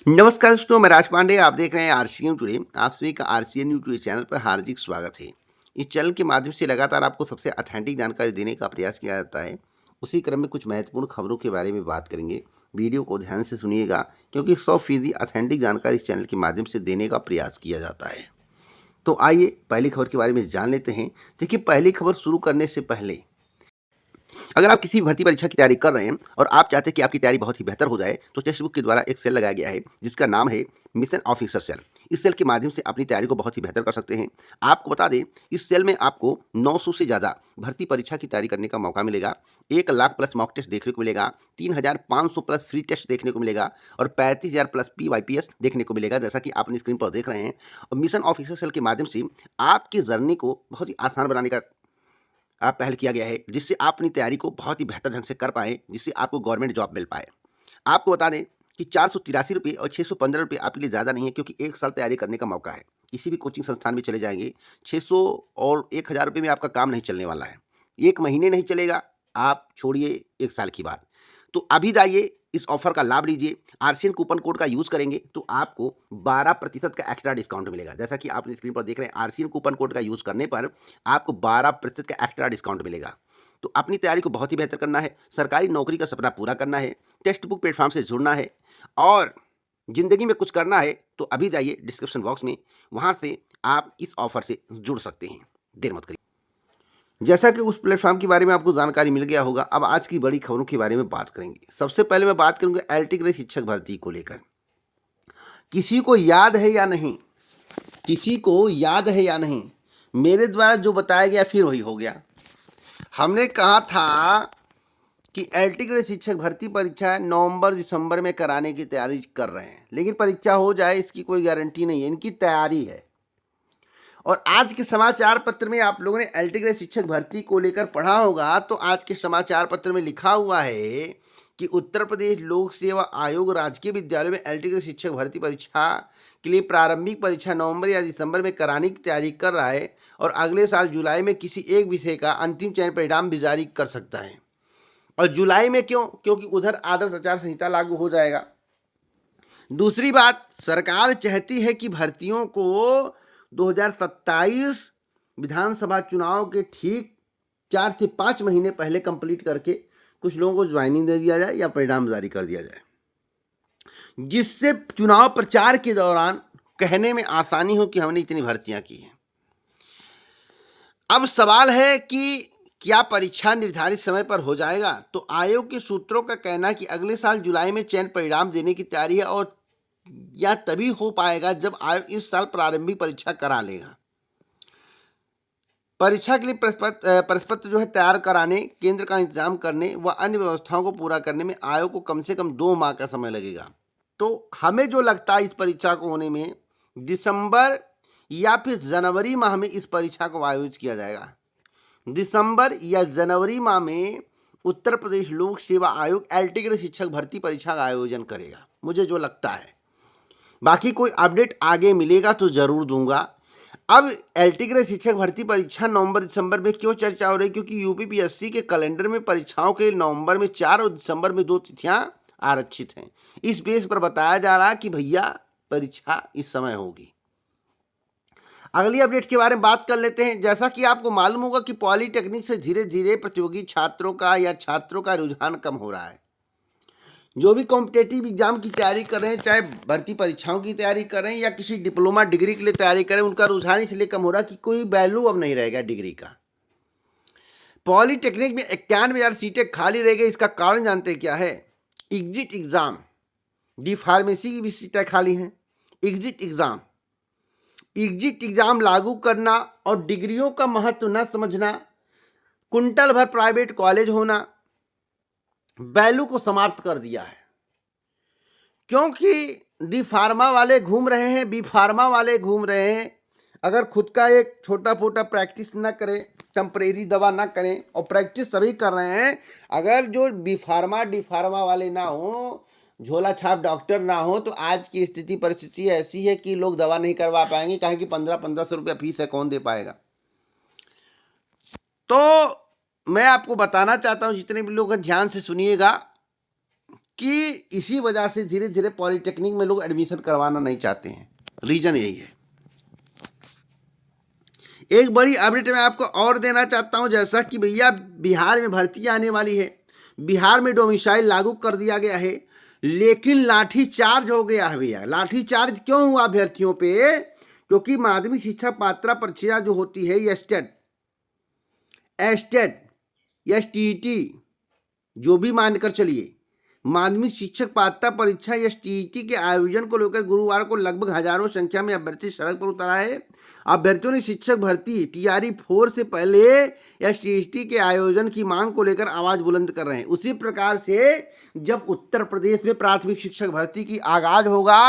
नमस्कार दोस्तों, मैं राज पांडे। आप देख रहे हैं आरसीएन टुडे। आप सभी का आरसीएन यूट्यूब चैनल पर हार्दिक स्वागत है। इस चैनल के माध्यम से लगातार आपको सबसे ऑथेंटिक जानकारी देने का प्रयास किया जाता है। उसी क्रम में कुछ महत्वपूर्ण खबरों के बारे में बात करेंगे। वीडियो को ध्यान से सुनिएगा, क्योंकि 100% ऑथेंटिक जानकारी इस चैनल के माध्यम से देने का प्रयास किया जाता है। तो आइए पहली खबर के बारे में जान लेते हैं। देखिए, पहली खबर शुरू करने से पहले अगर आप किसी भी भर्ती परीक्षा की तैयारी कर रहे हैं और आप चाहते हैं कि आपकी तैयारी बहुत ही बेहतर हो जाए, तो टेक्स्ट बुक के द्वारा एक सेल लगाया गया है जिसका नाम है मिशन ऑफिसर सेल। इस सेल के माध्यम से अपनी तैयारी को बहुत ही बेहतर कर सकते हैं। आपको बता दें, इस सेल में आपको 900 से ज़्यादा भर्ती परीक्षा की तैयारी करने का मौका मिलेगा। 1 लाख प्लस मॉक टेस्ट देखने को मिलेगा, 3500 प्लस फ्री टेस्ट देखने को मिलेगा और 35,000 प्लस PYPS देखने को मिलेगा, जैसा कि आप अपनी स्क्रीन पर देख रहे हैं। और मिशन ऑफिसर सेल के माध्यम से आपकी जर्नी को बहुत ही आसान बनाने का पहल किया गया है, जिससे आप अपनी तैयारी को बहुत ही बेहतर ढंग से कर पाएँ, जिससे आपको गवर्नमेंट जॉब मिल पाए। आपको बता दें कि 483 रुपये और 615 रुपये आपके लिए ज़्यादा नहीं है, क्योंकि 1 साल तैयारी करने का मौका है। किसी भी कोचिंग संस्थान में चले जाएँगे, 600 और 1000 रुपये में आपका काम नहीं चलने वाला है। 1 महीने नहीं चलेगा, आप छोड़िए 1 साल की बात। तो अभी जाइए, इस ऑफ़र का लाभ लीजिए। आरसीएन कूपन कोड का यूज़ करेंगे तो आपको 12% का एक्स्ट्रा डिस्काउंट मिलेगा। जैसा कि आप स्क्रीन पर देख रहे हैं, आरसीएन कूपन कोड का यूज़ करने पर आपको 12% का एक्स्ट्रा डिस्काउंट मिलेगा। तो अपनी तैयारी को बहुत ही बेहतर करना है, सरकारी नौकरी का सपना पूरा करना है, टेक्स्ट बुक प्लेटफ़ॉर्म से जुड़ना है और ज़िंदगी में कुछ करना है, तो अभी जाइए डिस्क्रिप्शन बॉक्स में, वहाँ से आप इस ऑफ़र से जुड़ सकते हैं। देर मत करिए। जैसा कि उस प्लेटफ़ॉर्म के बारे में आपको जानकारी मिल गया होगा, अब आज की बड़ी खबरों के बारे में बात करेंगे। सबसे पहले मैं बात करूँगा एलटी ग्रेड शिक्षक भर्ती को लेकर। किसी को याद है या नहीं? किसी को याद है या नहीं? मेरे द्वारा जो बताया गया फिर वही हो गया। हमने कहा था कि एलटी ग्रेड शिक्षक भर्ती परीक्षा नवंबर-दिसंबर में कराने की तैयारी कर रहे हैं, लेकिन परीक्षा हो जाए इसकी कोई गारंटी नहीं है। इनकी तैयारी है। और आज के समाचार पत्र में आप लोगों ने एलटी ग्रेड शिक्षक भर्ती को लेकर पढ़ा होगा, तो आज के समाचार पत्र में लिखा हुआ है कि उत्तर प्रदेश लोक सेवा आयोग राजकीय विद्यालयों में एलटी ग्रेड शिक्षक भर्ती परीक्षा के लिए प्रारंभिक परीक्षा नवंबर या दिसंबर में कराने की तैयारी कर रहा है और अगले साल जुलाई में किसी एक विषय का अंतिम चयन परिणाम भी जारी कर सकता है। और जुलाई में क्यों? क्योंकि उधर आदर्श आचार संहिता लागू हो जाएगा। दूसरी बात, सरकार चाहती है कि भर्तियों को 2027 विधानसभा चुनाव के ठीक 4 से 5 महीने पहले कंप्लीट करके कुछ लोगों को ज्वाइनिंग दे दिया जाए या परिणाम जारी कर दिया जाए, जिससे चुनाव प्रचार के दौरान कहने में आसानी हो कि हमने इतनी भर्तियां की हैं। अब सवाल है कि क्या परीक्षा निर्धारित समय पर हो जाएगा? तो आयोग के सूत्रों का कहना है कि अगले साल जुलाई में चयन परिणाम देने की तैयारी है और यह तभी हो पाएगा जब आयोग इस साल प्रारंभिक परीक्षा करा लेगा। परीक्षा के लिए प्रश्नपत्र जो है तैयार कराने, केंद्र का इंतजाम करने व अन्य व्यवस्थाओं को पूरा करने में आयोग को कम से कम 2 माह का समय लगेगा। तो हमें जो लगता है इस परीक्षा को होने में दिसंबर या फिर जनवरी माह में इस परीक्षा को आयोजित किया जाएगा। दिसंबर या जनवरी माह में उत्तर प्रदेश लोक सेवा आयोग एलटी ग्रेड शिक्षक भर्ती परीक्षा का आयोजन करेगा, मुझे जो लगता है। बाकी कोई अपडेट आगे मिलेगा तो जरूर दूंगा। अब एलटी ग्रेड शिक्षक भर्ती परीक्षा नवंबर दिसंबर में क्यों चर्चा हो रही है? क्योंकि यूपीपीएससी के कैलेंडर में परीक्षाओं के लिए नवंबर में 4 और दिसंबर में 2 तिथियां आरक्षित हैं। इस बेस पर बताया जा रहा है कि भैया परीक्षा इस समय होगी। अगली अपडेट के बारे में बात कर लेते हैं। जैसा कि आपको मालूम होगा कि पॉलीटेक्निक से धीरे धीरे प्रतियोगी छात्रों का रुझान कम हो रहा है। जो भी कॉम्पिटेटिव एग्जाम की तैयारी कर रहे हैं, चाहे भर्ती परीक्षाओं की तैयारी कर रहे हैं या किसी डिप्लोमा डिग्री के लिए तैयारी कर रहे हैं, उनका रुझान इसलिए कम हो रहा है कि कोई वैल्यू अब नहीं रहेगा डिग्री का। पॉलीटेक्निक में 91,000 सीटें खाली रह गई। इसका कारण जानते हैं क्या है? Exit exam. डी फार्मेसी की भी सीटें खाली हैं। एग्जिट एग्जाम लागू करना और डिग्रियों का महत्व न समझना, कुंटल भर प्राइवेट कॉलेज होना वैल्यू को समाप्त कर दिया है। क्योंकि डी फार्मा वाले घूम रहे हैं, बी फार्मा वाले घूम रहे हैं। अगर खुद का एक छोटा फोटा प्रैक्टिस न करें, टेम्परेरी दवा ना करें, और प्रैक्टिस सभी कर रहे हैं, अगर जो बी फार्मा डी फार्मा वाले ना हो, झोला छाप डॉक्टर ना हो, तो आज की स्थिति परिस्थिति ऐसी है कि लोग दवा नहीं करवा पाएंगे, कहें कि 1500 रुपया फीस है, कौन दे पाएगा। तो मैं आपको बताना चाहता हूं, जितने भी लोग ध्यान से सुनिएगा, कि इसी वजह से धीरे धीरे पॉलिटेक्निक में लोग एडमिशन करवाना नहीं चाहते हैं। रीजन यही है। एक बड़ी अपडेट मैं आपको और देना चाहता हूं, जैसा कि भैया बिहार में भर्ती आने वाली है, बिहार में डोमिसाइल लागू कर दिया गया है, लेकिन लाठीचार्ज हो गया है भैया। लाठीचार्ज क्यों हुआ अभ्यर्थियों पे? क्योंकि माध्यमिक शिक्षा पात्रता परीक्षा जो होती है, ये स्टेट या टीईटी जो भी मानकर चलिए, माध्यमिक शिक्षक पात्रता परीक्षा या टीईटी के आयोजन को लेकर गुरुवार को लगभग हजारों संख्या में अभ्यर्थी सड़क पर उतर आए। अभ्यर्थियों ने शिक्षक भर्ती टीआरई 4 से पहले या टीईटी के आयोजन की मांग को लेकर आवाज बुलंद कर रहे हैं। उसी प्रकार से जब उत्तर प्रदेश में प्राथमिक शिक्षक भर्ती की आगाज होगा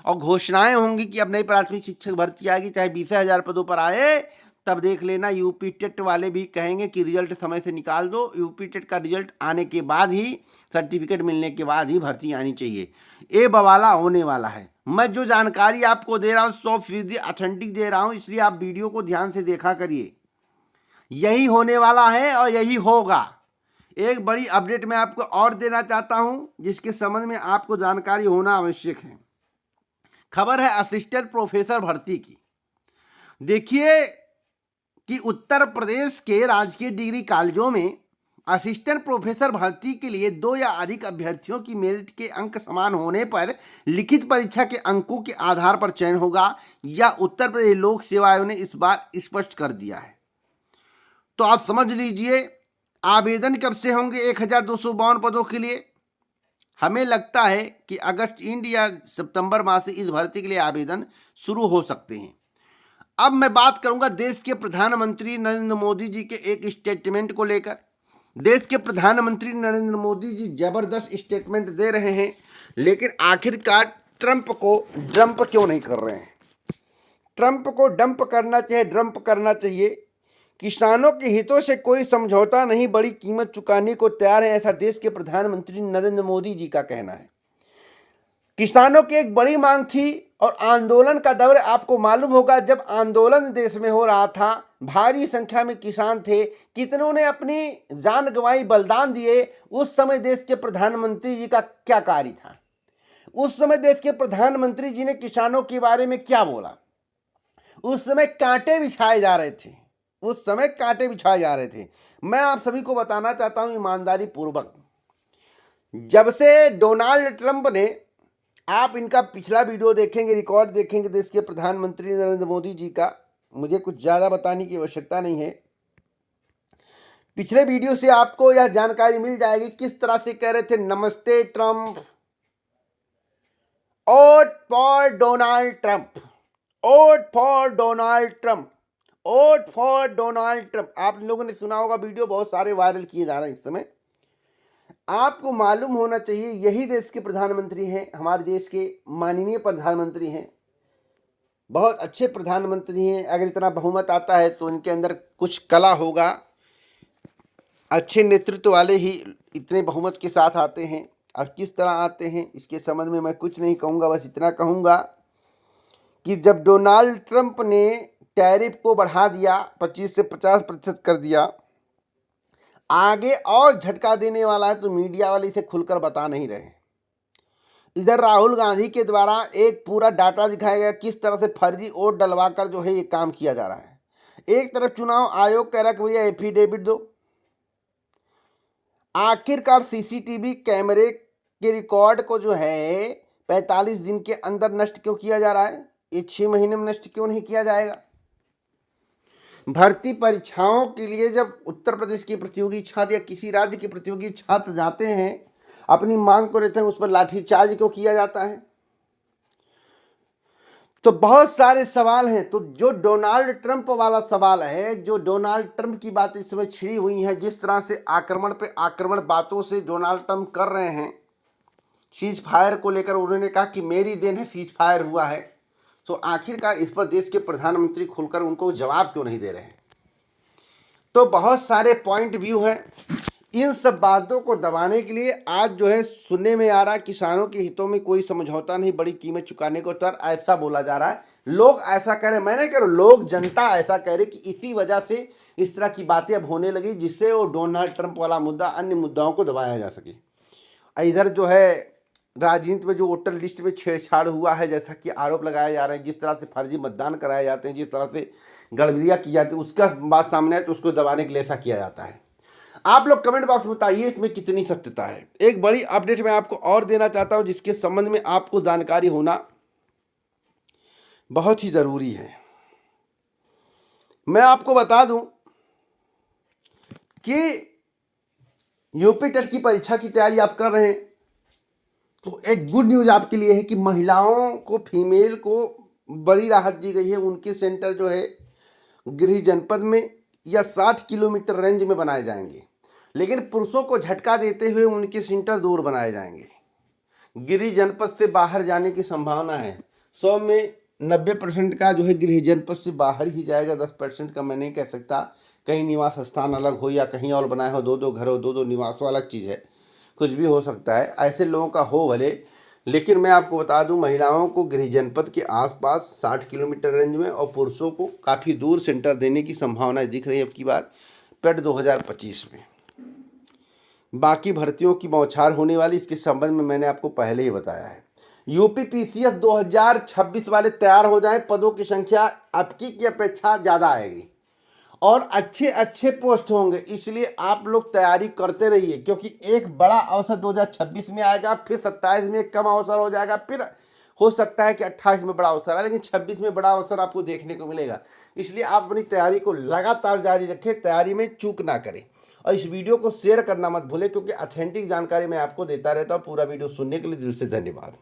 और घोषणाएं होंगी कि अब नई प्राथमिक शिक्षक भर्ती आएगी, चाहे 20,000 पदों पर आए, तब देख लेना यूपी टेट वाले भी कहेंगे कि रिजल्ट समय से निकाल दो। यूपी टेट का रिजल्ट आने के बाद ही, सर्टिफिकेट मिलने के बाद ही भर्ती आनी चाहिए। ये बवाला होने वाला है। मैं जो जानकारी आपको दे रहा हूँ 100% ऑथेंटिक दे रहा हूँ, इसलिए आप वीडियो को ध्यान से देखा करिए। यही होने वाला है और यही होगा। एक बड़ी अपडेट मैं आपको और देना चाहता हूं, जिसके संबंध में आपको जानकारी होना आवश्यक है। खबर है असिस्टेंट प्रोफेसर भर्ती की। देखिए कि उत्तर प्रदेश के राजकीय डिग्री कॉलेजों में असिस्टेंट प्रोफेसर भर्ती के लिए 2 या अधिक अभ्यर्थियों की मेरिट के अंक समान होने पर लिखित परीक्षा के अंकों के आधार पर चयन होगा, या उत्तर प्रदेश लोक सेवा आयोग ने इस बार स्पष्ट कर दिया है। तो आप समझ लीजिए, आवेदन कब से होंगे 1252 पदों के लिए? हमें लगता है कि अगस्त एंड या सितंबर माह से इस भर्ती के लिए आवेदन शुरू हो सकते हैं। अब मैं बात करूंगा देश के प्रधानमंत्री नरेंद्र मोदी जी के एक स्टेटमेंट को लेकर। देश के प्रधानमंत्री नरेंद्र मोदी जी जबरदस्त स्टेटमेंट दे रहे हैं, लेकिन आखिरकार ट्रंप को डंप क्यों नहीं कर रहे हैं? ट्रंप को डंप करना चाहिए, डंप करना चाहिए। किसानों के हितों से कोई समझौता नहीं, बड़ी कीमत चुकाने को तैयार है, ऐसा देश के प्रधानमंत्री नरेंद्र मोदी जी का कहना है। किसानों की एक बड़ी मांग थी और आंदोलन का दौर आपको मालूम होगा। जब आंदोलन देश में हो रहा था, भारी संख्या में किसान थे, कितनों ने अपनी जान गंवाई, बलिदान दिए। उस समय देश के प्रधानमंत्री जी का क्या कार्य था? उस समय देश के प्रधानमंत्री जी ने किसानों के बारे में क्या बोला? उस समय कांटे बिछाए जा रहे थे, उस समय कांटे बिछाए जा रहे थे। मैं आप सभी को बताना चाहता हूं ईमानदारी पूर्वक, जब से डोनाल्ड ट्रंप ने, आप इनका पिछला वीडियो देखेंगे, रिकॉर्ड देखेंगे देश के प्रधानमंत्री नरेंद्र मोदी जी का, मुझे कुछ ज्यादा बताने की आवश्यकता नहीं है। पिछले वीडियो से आपको यह जानकारी मिल जाएगी किस तरह से कह रहे थे, नमस्ते Trump, vote for Donald Trump, vote for Donald Trump, vote for Donald Trump. आप लोगों ने सुना होगा, वीडियो बहुत सारे वायरल किए जा रहे हैं इस समय। आपको मालूम होना चाहिए यही देश के प्रधानमंत्री हैं, हमारे देश के माननीय प्रधानमंत्री हैं, बहुत अच्छे प्रधानमंत्री हैं। अगर इतना बहुमत आता है तो इनके अंदर कुछ कला होगा, अच्छे नेतृत्व वाले ही इतने बहुमत के साथ आते हैं। अब किस तरह आते हैं इसके संबंध में मैं कुछ नहीं कहूँगा, बस इतना कहूँगा कि जब डोनाल्ड ट्रंप ने टैरिफ को बढ़ा दिया, 25 से 50% कर दिया, आगे और झटका देने वाला है, तो मीडिया वाले इसे खुलकर बता नहीं रहे। इधर राहुल गांधी के द्वारा एक पूरा डाटा दिखाया गया किस तरह से फर्जी वोट डलवाकर जो है ये काम किया जा रहा है। एक तरफ चुनाव आयोग कह रहा है कि भैया एफिडेविट दो, आखिरकार सीसीटीवी कैमरे के रिकॉर्ड को जो है 45 दिन के अंदर नष्ट क्यों किया जा रहा है? ये 6 महीने में नष्ट क्यों नहीं किया जाएगा? भर्ती परीक्षाओं के लिए जब उत्तर प्रदेश के प्रतियोगी छात्र या किसी राज्य के प्रतियोगी छात्र जाते हैं, अपनी मांग को लेते हैं, उस पर लाठीचार्ज क्यों किया जाता है? तो बहुत सारे सवाल हैं। तो जो डोनाल्ड ट्रंप वाला सवाल है, जो डोनाल्ड ट्रंप की बात इस समय छिड़ी हुई है, जिस तरह से आक्रमण पे आक्रमण बातों से डोनाल्ड ट्रंप कर रहे हैं, सीज फायर को लेकर उन्होंने कहा कि मेरी देन है सीज फायर हुआ है, तो आखिरकार इस पर देश के प्रधानमंत्री खुलकर उनको जवाब क्यों नहीं दे रहे हैं? तो बहुत सारे पॉइंट व्यू हैं। इन सब बातों को दबाने के लिए आज जो है सुनने में आ रहा है किसानों के हितों में कोई समझौता नहीं, बड़ी कीमत चुकाने को तैयार, ऐसा बोला जा रहा है। लोग ऐसा कह रहे, मैं नहीं कह रहा, लोग जनता ऐसा कह रही कि इसी वजह से इस तरह की बातें अब होने लगी, जिससे वो डोनाल्ड ट्रंप वाला मुद्दा अन्य मुद्दाओं को दबाया जा सके। इधर जो है राजनीति में जो वोटर लिस्ट में छेड़छाड़ हुआ है, जैसा कि आरोप लगाए जा रहे हैं, जिस तरह से फर्जी मतदान कराए जाते हैं, जिस तरह से गड़बड़ियाँ की जाती है, उसका बात सामने आए तो उसको दबाने के लिए ऐसा किया जाता है। आप लोग कमेंट बॉक्स में बताइए इसमें कितनी सत्यता है। एक बड़ी अपडेट मैं आपको और देना चाहता हूं, जिसके संबंध में आपको जानकारी होना बहुत ही जरूरी है। मैं आपको बता दूं कि यूपी टेट की परीक्षा की तैयारी आप कर रहे हैं तो एक गुड न्यूज आपके लिए है कि महिलाओं को, फीमेल को बड़ी राहत दी गई है। उनके सेंटर जो है गृह जनपद में या 60 किलोमीटर रेंज में बनाए जाएंगे, लेकिन पुरुषों को झटका देते हुए उनके सेंटर दूर बनाए जाएंगे। गृह जनपद से बाहर जाने की संभावना है। 100 में 90% का जो है गृह जनपद से बाहर ही जाएगा, 10% का मैं नहीं कह सकता। कहीं निवास स्थान अलग हो या कहीं और बनाए हो, 2-2 घर हो, 2-2 निवास हो, अलग चीज़ है, कुछ भी हो सकता है। ऐसे लोगों का हो भले, लेकिन मैं आपको बता दूं महिलाओं को गृह जनपद के आसपास 60 किलोमीटर रेंज में और पुरुषों को काफ़ी दूर सेंटर देने की संभावना दिख रही है अब की बार पेट 2025 में। बाकी भर्तियों की बौछार होने वाली, इसके संबंध में मैंने आपको पहले ही बताया है। यूपी पीसीएस 2026 वाले तैयार हो जाएं, पदों की संख्या अबकी की अपेक्षा ज़्यादा आएगी और अच्छे अच्छे पोस्ट होंगे, इसलिए आप लोग तैयारी करते रहिए, क्योंकि एक बड़ा अवसर 2026 में आएगा, फिर 27 में कम अवसर हो जाएगा, फिर हो सकता है कि 28 में बड़ा अवसर है, लेकिन 26 में बड़ा अवसर आपको देखने को मिलेगा। इसलिए आप अपनी तैयारी को लगातार जारी रखें, तैयारी में चूक ना करें और इस वीडियो को शेयर करना मत भूलें, क्योंकि ऑथेंटिक जानकारी मैं आपको देता रहता हूँ। पूरा वीडियो सुनने के लिए दिल से धन्यवाद।